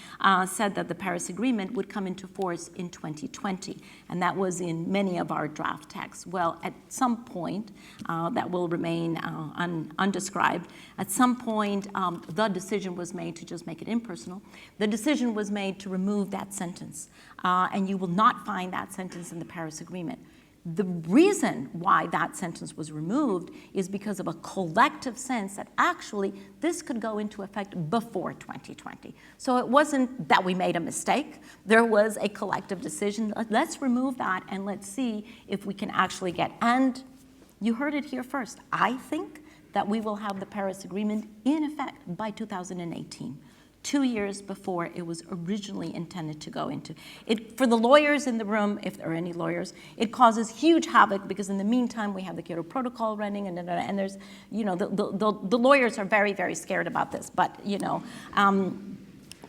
said that the Paris Agreement would come into force in 2020, and that was in many of our draft texts. Well, at some point, that will remain undescribed, at some point the decision was made to just make it impersonal. The decision was made to remove that sentence, and you will not find that sentence in the Paris Agreement. The reason why that sentence was removed is because of a collective sense that actually this could go into effect before 2020. So it wasn't that we made a mistake. There was a collective decision. Let's remove that and let's see if we can actually get, and you heard it here first, I think that we will have the Paris Agreement in effect by 2018. 2 years before it was originally intended to go into. It, for the lawyers in the room, if there are any lawyers, it causes huge havoc because in the meantime we have the Kyoto Protocol running and there's, you know, the lawyers are very, very scared about this, but, you know,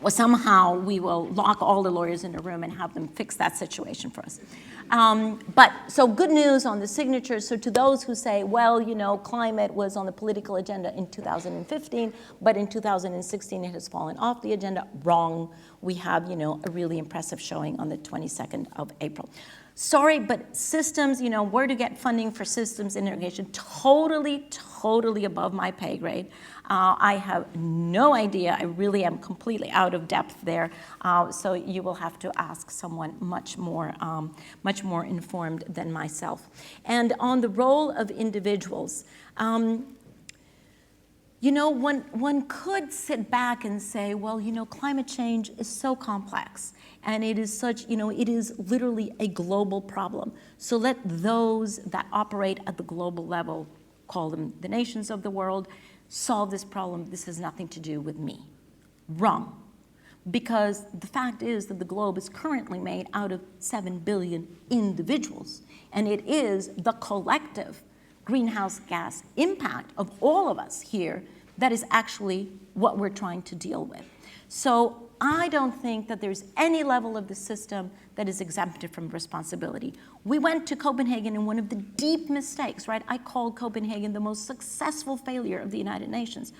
well, somehow we will lock all the lawyers in a room and have them fix that situation for us. But so good news on the signatures. So to those who say, well, you know, climate was on the political agenda in 2015, but in 2016 it has fallen off the agenda. Wrong. We have, you know, a really impressive showing on the 22nd of April. Sorry, but systems, you know, where to get funding for systems integration, totally above my pay grade. I have no idea. I really am completely out of depth there. So you will have to ask someone much more informed than myself. And on the role of individuals, you know, one could sit back and say, well, you know, climate change is so complex. And it is such, you know, it is literally a global problem. So let those that operate at the global level, call them the nations of the world, solve this problem. This has nothing to do with me. Wrong. Because the fact is that the globe is currently made out of 7 billion individuals. And it is the collective greenhouse gas impact of all of us here that is actually what we're trying to deal with. So I don't think that there's any level of the system that is exempted from responsibility. We went to Copenhagen in one of the deep mistakes, right? I called Copenhagen the most successful failure of the United Nations.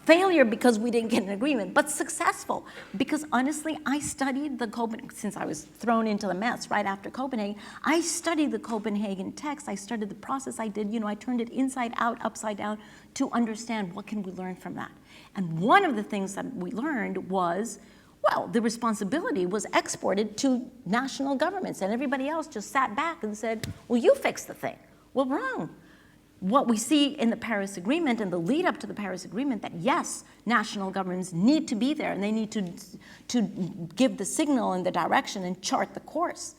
Failure because we didn't get an agreement, but successful because honestly, I studied the Copenhagen, since I was thrown into the mess right after Copenhagen, I studied the Copenhagen text, I studied the process I did, you know, I turned it inside out, upside down to understand what can we learn from that. And one of the things that we learned was, well, the responsibility was exported to national governments and everybody else just sat back and said, well, you fix the thing. Well, wrong. What we see in the Paris Agreement and the lead up to the Paris Agreement that yes, national governments need to be there and they need to give the signal and the direction and chart the course.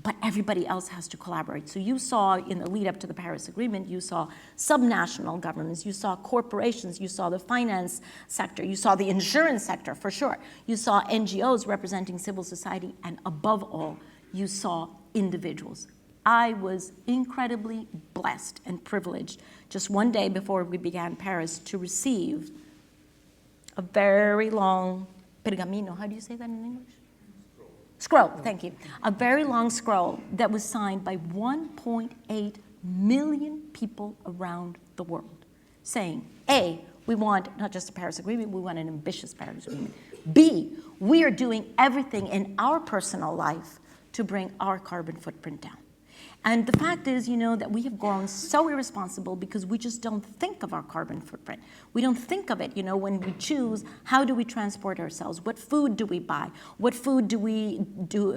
But everybody else has to collaborate. So you saw in the lead up to the Paris Agreement, you saw subnational governments, you saw corporations, you saw the finance sector, you saw the insurance sector for sure. You saw NGOs representing civil society, and above all, you saw individuals. I was incredibly blessed and privileged just one day before we began Paris to receive a very long pergamino. How do you say that in English? Scroll, thank you. A very long scroll that was signed by 1.8 million people around the world saying, A, we want not just a Paris Agreement, we want an ambitious Paris Agreement. B, we are doing everything in our personal life to bring our carbon footprint down. And the fact is, you know, that we have grown so irresponsible because we just don't think of our carbon footprint. We don't think of it, you know, when we choose, how do we transport ourselves? What food do we buy? What food do we do?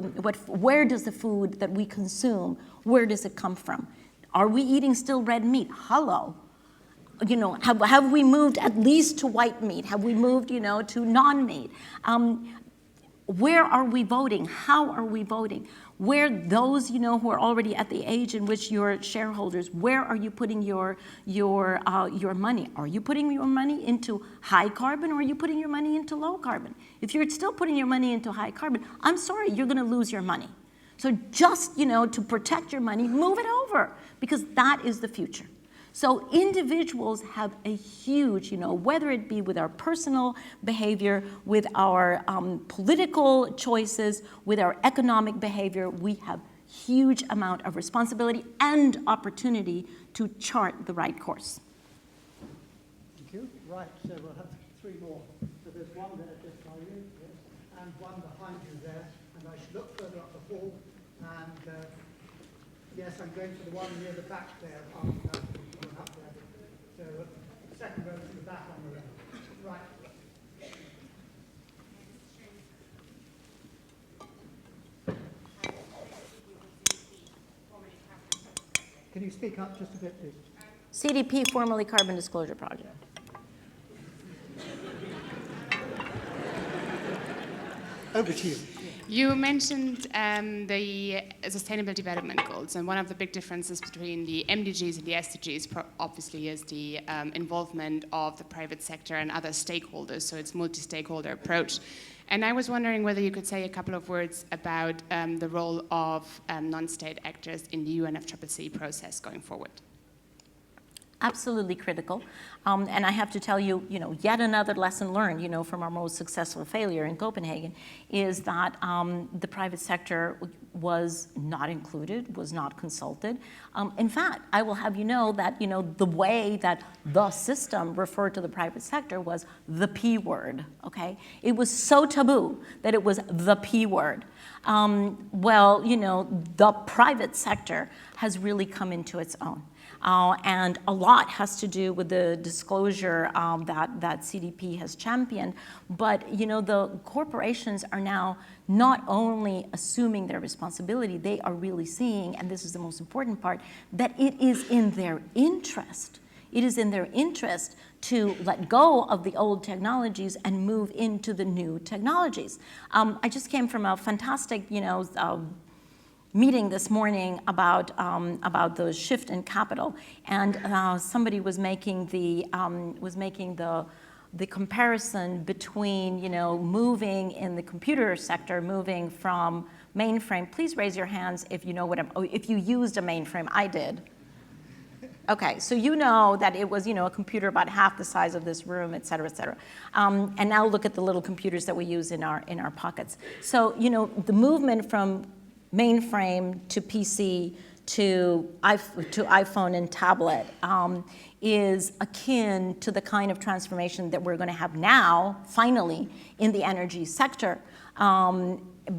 Where does the food that we consume, where does it come from? Are we eating still red meat? Hello. You know, have we moved at least to white meat? Have we moved, you know, to non-meat? Where are we voting? How are we voting? Where those, you know, who are already at the age in which you're shareholders, where are you putting your money? Are you putting your money into high carbon or are you putting your money into low carbon? If you're still putting your money into high carbon, I'm sorry, you're going to lose your money. So just, you know, to protect your money, move it over because that is the future. So individuals have a huge, you know, whether it be with our personal behavior, with our political choices, with our economic behavior, we have huge amount of responsibility and opportunity to chart the right course. Thank you. Right, so we'll have 3 more. So there's one there just by you, yes, and one behind you there, and I should look further up the hall, and yes, I'm going for the one near the back there. Up there. So second row to the back on the left. Right. Can you speak up just a bit, please? CDP, formerly Carbon Disclosure Project. Over to you. You mentioned the Sustainable Development Goals, and one of the big differences between the MDGs and the SDGs obviously is the involvement of the private sector and other stakeholders, so it's multi-stakeholder approach. And I was wondering whether you could say a couple of words about the role of non-state actors in the UNFCCC process going forward. Absolutely critical. And I have to tell you, yet another lesson learned, from our most successful failure in Copenhagen is that the private sector was not included, was not consulted. In fact, I will have you know that, the way that the system referred to the private sector was the P word, okay? It was so taboo that it was the P word. Well, the private sector has really come into its own. And a lot has to do with the disclosure that CDP has championed. But, the corporations are now not only assuming their responsibility, they are really seeing, and this is the most important part, that it is in their interest. It is in their interest to let go of the old technologies and move into the new technologies. I just came from a fantastic, meeting this morning about the shift in capital, and somebody was making the comparison between moving in the computer sector, moving from mainframe. Please raise your hands if you know if you used a mainframe. I did. Okay, so you know that it was a computer about half the size of this room, et cetera, et cetera. And now look at the little computers that we use in our pockets. So the movement from mainframe to PC to iPhone and tablet is akin to the kind of transformation that we're going to have now, finally, in the energy sector,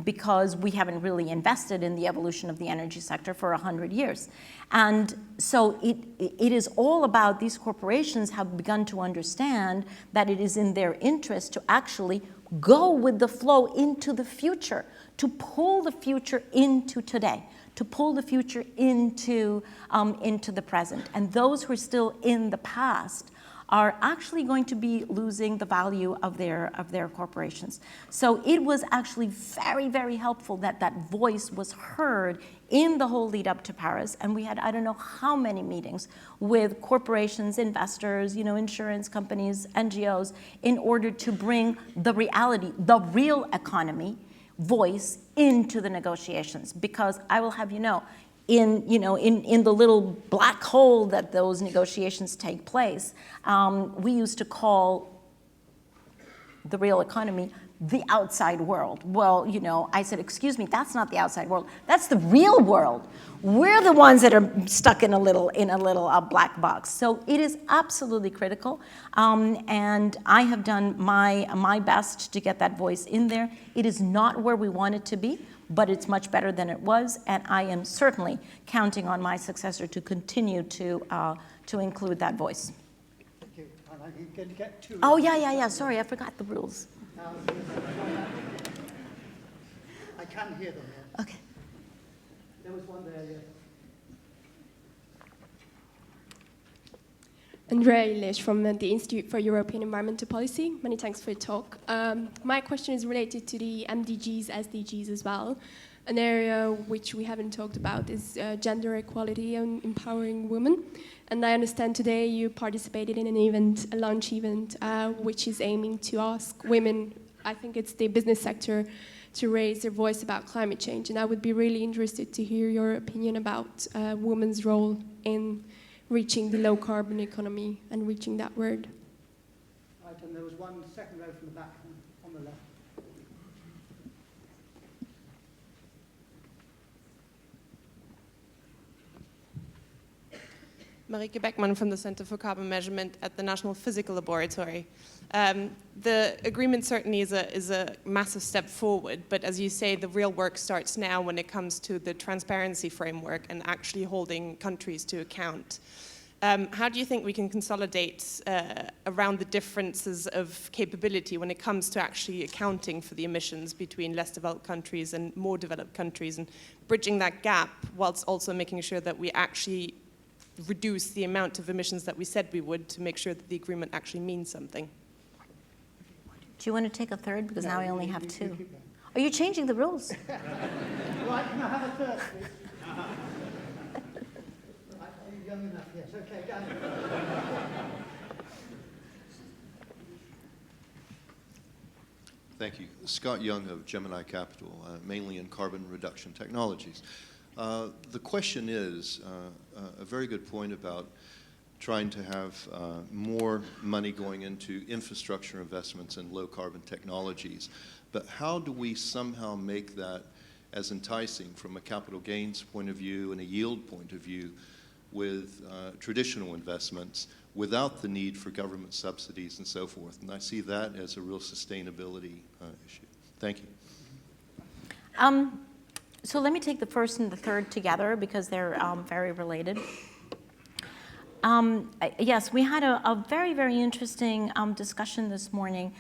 because we haven't really invested in the evolution of the energy sector for 100 years. And so it is all about, these corporations have begun to understand that it is in their interest to actually go with the flow into the future, to pull the future into today, to pull the future into the present. And those who are still in the past are actually going to be losing the value of their corporations. So it was actually very, very helpful that that voice was heard in the whole lead up to Paris. And we had, I don't know how many meetings with corporations, investors, insurance companies, NGOs, in order to bring the reality, the real economy voice into the negotiations. Because I will have you know, in the little black hole that those negotiations take place, we used to call the real economy the outside world. Well, I said, excuse me, that's not the outside world. That's the real world. We're the ones that are stuck in a little black box. So it is absolutely critical, and I have done my best to get that voice in there. It is not where we want it to be, but it's much better than it was, and I am certainly counting on my successor to continue to include that voice. Thank you. And I'm going to get to... Oh, yeah. Sorry, I forgot the rules. I can hear them. Yeah. Okay. There was one there, yeah. Andrea Ilish from the Institute for European Environmental Policy. Many thanks for your talk. My question is related to the MDGs, SDGs as well. An area which we haven't talked about is gender equality and empowering women. And I understand today you participated in an event, a launch event, which is aiming to ask women, I think it's the business sector, to raise their voice about climate change. And I would be really interested to hear your opinion about women's role in reaching the low carbon economy and reaching that word. Right, and there was one second row from the back on the left. Marieke Beckman from the Center for Carbon Measurement at the National Physical Laboratory. The agreement certainly is a massive step forward, but as you say, the real work starts now when it comes to the transparency framework and actually holding countries to account. How do you think we can consolidate around the differences of capability when it comes to actually accounting for the emissions between less developed countries and more developed countries, and bridging that gap whilst also making sure that we actually reduce the amount of emissions that we said we would to make sure that the agreement actually means something? Do you want to take a third? Because now I only have two. Are you changing the rules? Right, can I have a third, please? Right, are you young enough? Yes, okay, go ahead. Thank you. Scott Young of Gemini Capital, mainly in carbon reduction technologies. The question is a very good point about trying to have more money going into infrastructure investments in low carbon technologies. But how do we somehow make that as enticing from a capital gains point of view and a yield point of view with traditional investments without the need for government subsidies and so forth? And I see that as a real sustainability issue. Thank you. So let me take the first and the third together because they're very related. Yes, we had a very, very interesting discussion this morning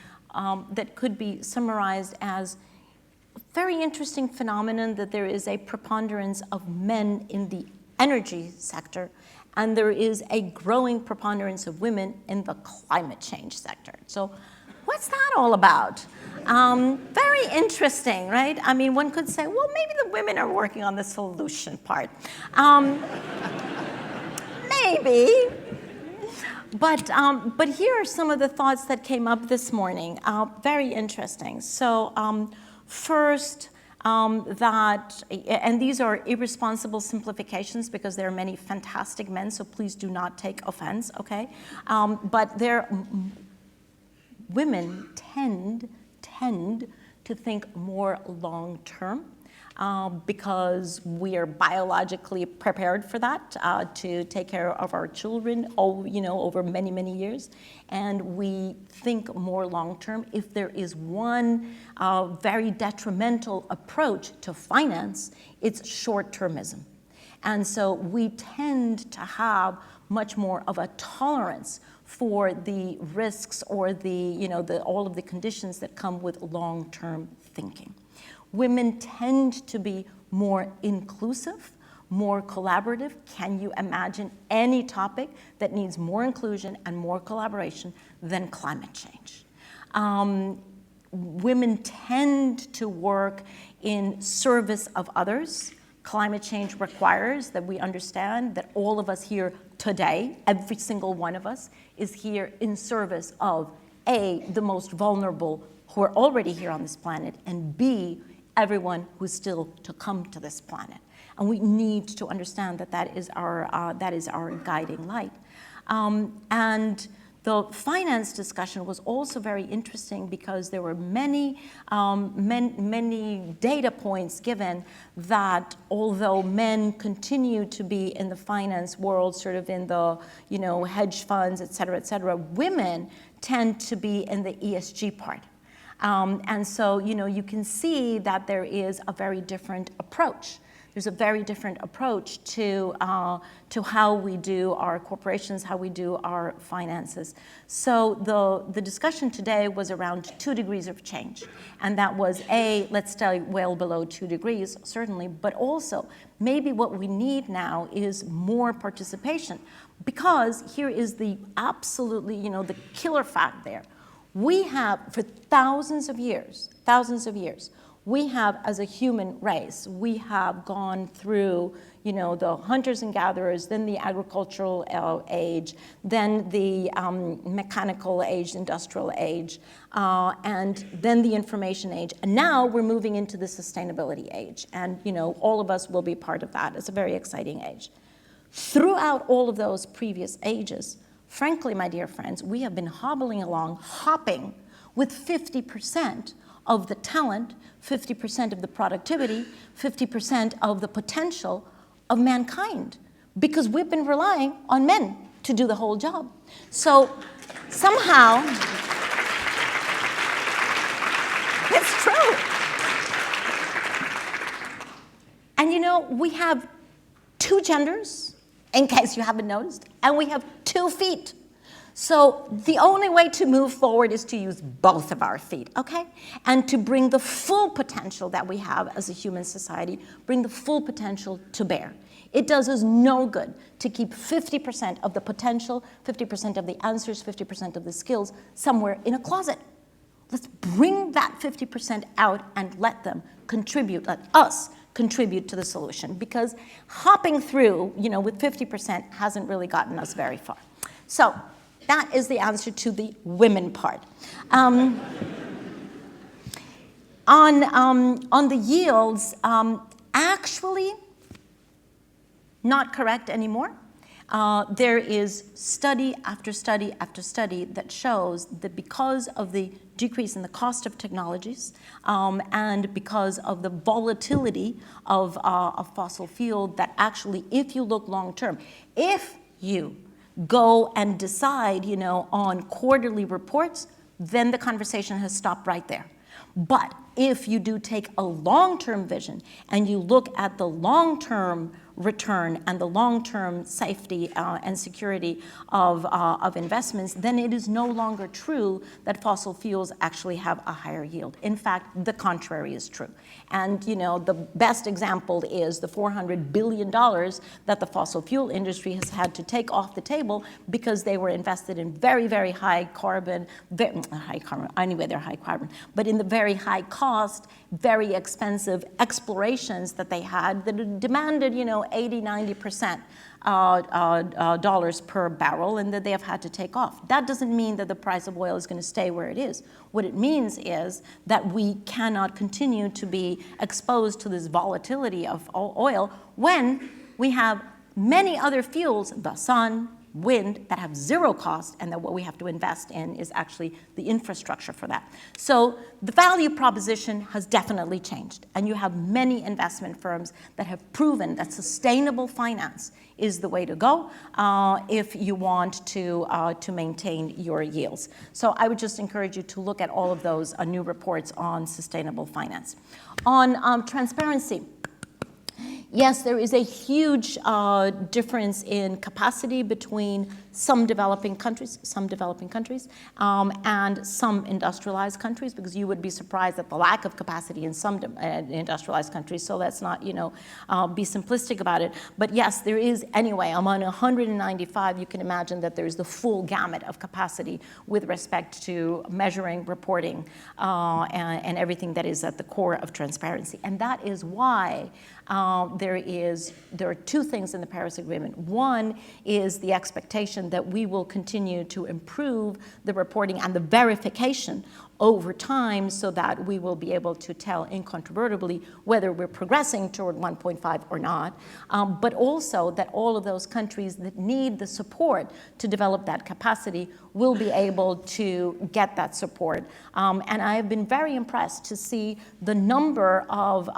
that could be summarized as a very interesting phenomenon that there is a preponderance of men in the energy sector, and there is a growing preponderance of women in the climate change sector. So what's that all about? Very interesting, right? I mean, one could say, well, maybe the women are working on the solution part. Maybe. But here are some of the thoughts that came up this morning. Very interesting. So first, and these are irresponsible simplifications because there are many fantastic men, so please do not take offense, okay? But women tend to think more long-term. Because we are biologically prepared for that, to take care of our children, over many, many years. And we think more long-term. If there is one very detrimental approach to finance, it's short-termism. And so we tend to have much more of a tolerance for the risks or all of the conditions that come with long-term thinking. Women tend to be more inclusive, more collaborative. Can you imagine any topic that needs more inclusion and more collaboration than climate change? Women tend to work in service of others. Climate change requires that we understand that all of us here today, every single one of us, is here in service of A, the most vulnerable who are already here on this planet, and B, everyone who's still to come to this planet. And we need to understand that that is our guiding light. And the finance discussion was also very interesting because there were many data points given that although men continue to be in the finance world, sort of in the hedge funds, et cetera, women tend to be in the ESG part. And so, you can see that there is a very different approach. There's a very different approach to how we do our corporations, how we do our finances. So the discussion today was around 2 degrees of change. And that was let's stay well below 2 degrees, certainly, but also maybe what we need now is more participation. Because here is the absolutely, the killer fact there. We have, for thousands of years, we have, as a human race, we have gone through, the hunters and gatherers, then the agricultural age, then the mechanical age, industrial age, and then the information age. And now we're moving into the sustainability age. And, all of us will be part of that. It's a very exciting age. Throughout all of those previous ages, frankly, my dear friends, we have been hopping with 50% of the talent, 50% of the productivity, 50% of the potential of mankind, because we've been relying on men to do the whole job. So somehow, it's true. And we have 2 genders, in case you haven't noticed, and we have 2 feet. So the only way to move forward is to use both of our feet, okay? And to bring the full potential that we have as a human society, bring the full potential to bear. It does us no good to keep 50% of the potential, 50% of the answers, 50% of the skills somewhere in a closet. Let's bring that 50% out and let them contribute, let us contribute to the solution, because hopping through, with 50% hasn't really gotten us very far. So that is the answer to the women part. On the yields, actually not correct anymore. There is study after study after study that shows that because of the decrease in the cost of technologies and because of the volatility of fossil fuel, that actually, if you look long term, if you go and decide, on quarterly reports, then the conversation has stopped right there. But if you do take a long-term vision and you look at the long-term return and the long-term safety and security of investments, then it is no longer true that fossil fuels actually have a higher yield. In fact, the contrary is true. And the best example is the $400 billion that the fossil fuel industry has had to take off the table because they were invested in very, very high carbon, anyway, they're high carbon, but in the very high cost, very expensive explorations that they had that demanded, 80, 90% dollars per barrel, and that they have had to take off. That doesn't mean that the price of oil is going to stay where it is. What it means is that we cannot continue to be exposed to this volatility of oil when we have many other fuels, the sun, wind, that have zero cost, and that what we have to invest in is actually the infrastructure for that. So the value proposition has definitely changed, and you have many investment firms that have proven that sustainable finance is the way to go if you want to maintain your yields. So I would just encourage you to look at all of those new reports on sustainable finance. On transparency, yes, there is a huge difference in capacity between some developing countries, and some industrialized countries, because you would be surprised at the lack of capacity in some industrialized countries. So let's not, be simplistic about it. But yes, there is anyway. Among 195, you can imagine that there's the full gamut of capacity with respect to measuring, reporting, and everything that is at the core of transparency. And that is why there are two things in the Paris Agreement. One is the expectation that we will continue to improve the reporting and the verification over time so that we will be able to tell incontrovertibly whether we're progressing toward 1.5 or not, but also that all of those countries that need the support to develop that capacity will be able to get that support. And I have been very impressed to see the number of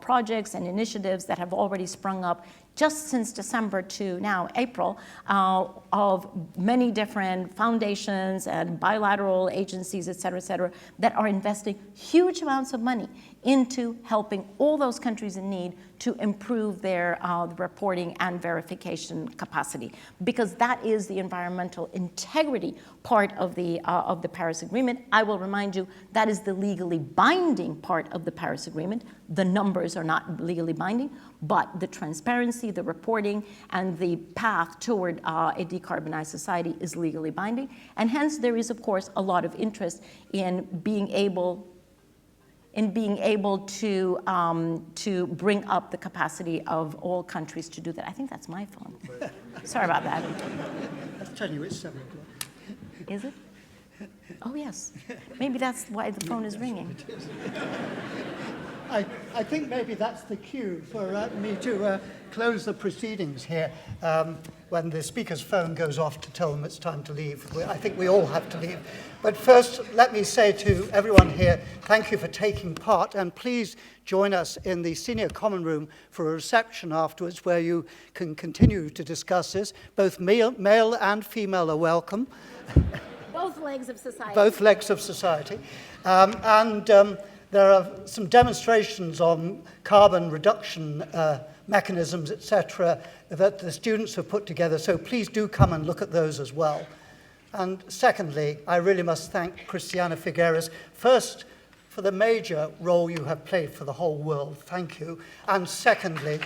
projects and initiatives that have already sprung up just since December to now April, of many different foundations and bilateral agencies, et cetera, that are investing huge amounts of money into helping all those countries in need to improve their reporting and verification capacity, because that is the environmental integrity part of the Paris Agreement. I will remind you that is the legally binding part of the Paris Agreement. The numbers are not legally binding, but the transparency, the reporting, and the path toward a decarbonized society is legally binding. And hence there is, of course, a lot of interest in being able to bring up the capacity of all countries to do that. I think that's my phone. Sorry about that. I'll tell you it's 7 o'clock. Is it? Oh, yes. Maybe that's why the phone is ringing. I think maybe that's the cue for me to close the proceedings here. When the speaker's phone goes off to tell them it's time to leave. I think we all have to leave. But first, let me say to everyone here, thank you for taking part, and please join us in the senior common room for a reception afterwards where you can continue to discuss this. Both male and female are welcome. Both legs of society. Both legs of society. There are some demonstrations on carbon reduction mechanisms, etc., that the students have put together, so please do come and look at those as well. And secondly, I really must thank Christiana Figueres, first for the major role you have played for the whole world. Thank you. And secondly,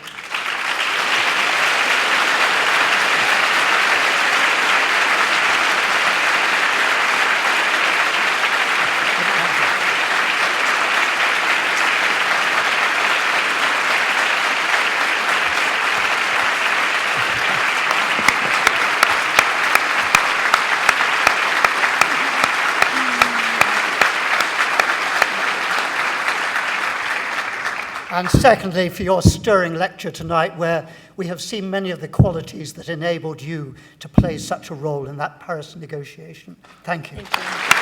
And secondly, for your stirring lecture tonight, where we have seen many of the qualities that enabled you to play such a role in that Paris negotiation. Thank you. Thank you.